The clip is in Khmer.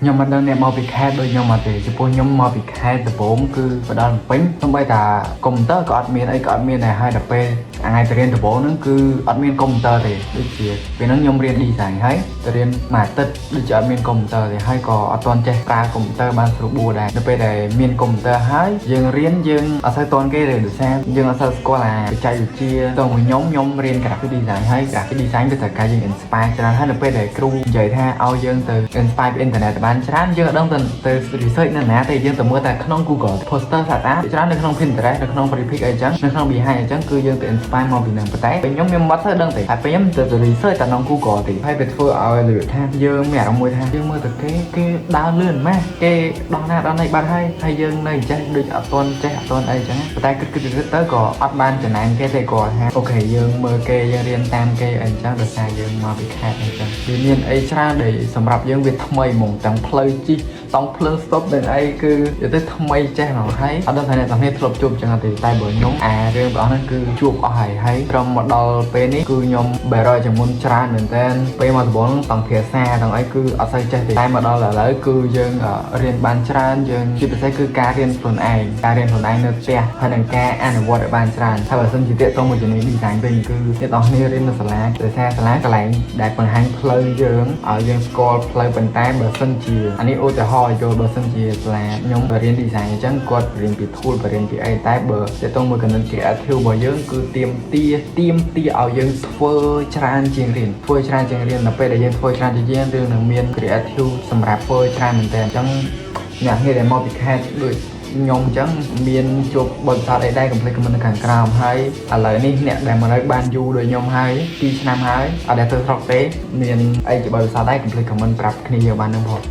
ខ្ញុំមិនដឹងអ្នកមកពីខេត្តដូចខ្ញុំអត់ទេចំពោះខ្ញុំមកពីខេត្តដំបងគឺបដាល់ពេញសូម្បីតាកុំព្យូទ័រក៏អត់មានអីក៏អត់មានដែរហើយដល់ពេលថ្ងៃទៅរៀនដំបងហ្នឹងគឺអត់មានកុំព្យូទ័រទេដូចជាពេលហ្នឹងខ្ញុំរៀន design ហើយទៅរៀនមួយអាទិត្យដូចជាអត់មានកុំព្យូទ័រទេហើយក៏អត់ទាន់ចេះប្រើកុំព្យូទ័របានស្រួលបួរដែរដល់ពេលដែលមានកុំព្យូទ័រហើយយើងរៀនយើងអត់សូវទាន់គេទេដោយសារយើងអត់សូវស្គាល់អាបច្ចេកវិទ្យាទៅមួយខ្ញុំរៀន graphic design ហើយ graphic design គឺត្រូវការយើង inspire ច្រើនហើយនៅពេលដែលគ្រូនិយាយថាឲ្យយើងទៅ inspire ពី internet បានច្រើនយើងអត់ដឹងទៅ research នៅណាទេយើងទៅមើលតែក្នុង Google poster សាតាច្រើននៅក្នុង Pinterest នៅក្នុង Freepik អីចឹងនៅក្នុង Behind អីចឹងគឺយើងទៅ inspire មកពីនឹងប៉ុន្តែពេលខ្ញុំមិនទៅដឹងទេហើយពេលខ្ញុំទៅ research តែក្នុង Google ទេហើយវាធ្វើឲ្យលឿនថាយើងមានអារម្មណ៍មួយថាយើងមើលទៅគេដើរលឿនម៉េះគេដល់ណាដល់ណីបាត់ហើយយើងនៅចេះដូចអត់ទាន់ចេះអត់ទាន់អីចឹងប៉ុន្តែគិតទៅក៏អត់បានចំណែនគេទេគាត់ថាអូខេយើងមើលគេយើងរៀនតាមគេអីចឹងដោយសារយើងមកពីខេត្តអីចឹងវាមានអីច្រើនដែលសម្រាប់យើងវាថ្មីហ្មងទាំងផ្លូវជីតង់ភ្លើងស្តុបនឹងអីគឺនិយាយទៅថ្មីចេះហ្មងហើយអត់ដឹងថាអ្នកទាំងនេះធ្លាប់ជួបចឹងទេតែបើខ្ញុំរឿងបងហ្នឹងគឺជួបអស់ហើយត្រឹមមកដល់ពេលនេះគឺខ្ញុំ300ជាងមុនច្រើនមែនតើពេលមកដំបូងទាំងភាសាទាំងអីគឺអត់សូវចេះទេតែមកដល់ឥឡូវគឺយើងរៀនបានច្រើនយើងជាពិសេសគឺការរៀនខ្លួនឯងនៅផ្ទះហើយនឹងការអនុវត្តឲ្យបានច្រើនถ้าបើសិនជាតេតទៅមួយជំនាញ design វិញគឺអ្នកទាំងគ្នារៀននៅសាលាដោយសារសាលាកន្លែងដែលបង្ហាញផ្លូវយើងឲ្យយើងស្គាល់ផ្លូវប៉ុន្តែបើសិនជាអានេះឧទាហរណ៍យកបើសិនជាសាលាខ្ញុំរៀន design អញ្ចឹងគាត់រៀនពី tool រៀនពីអីតែបើតេតទៅមួយកណ្ដឹង creative របស់យើងគឺទាមទាឲ្យយើងធ្វើច្រើនជាងរៀននៅពេលដែលយើងធ្វើច្រើនជាងយើងនឹងមាន creative សម្រាប់ធ្វើច្រើនមែនតើអញ្ចឹងអ្នកនេះដែលមកពីខេត្តដូចខ្ញុំអញ្ចឹងមានជួបបទពិសោធន៍អីដែរកុំភ្លេច comment នៅខាងក្រោមហើយឥឡូវនេះអ្នកដែលមកនៅបានយូរដូចខ្ញុំហើយ2ឆ្នាំហើយអត់ដែលទៅស្រុកទេមានអីជាបទពិសោធន៍ដែរកុំភ្លេច comment ប្រាប់គ្នាយកបាននឹងផង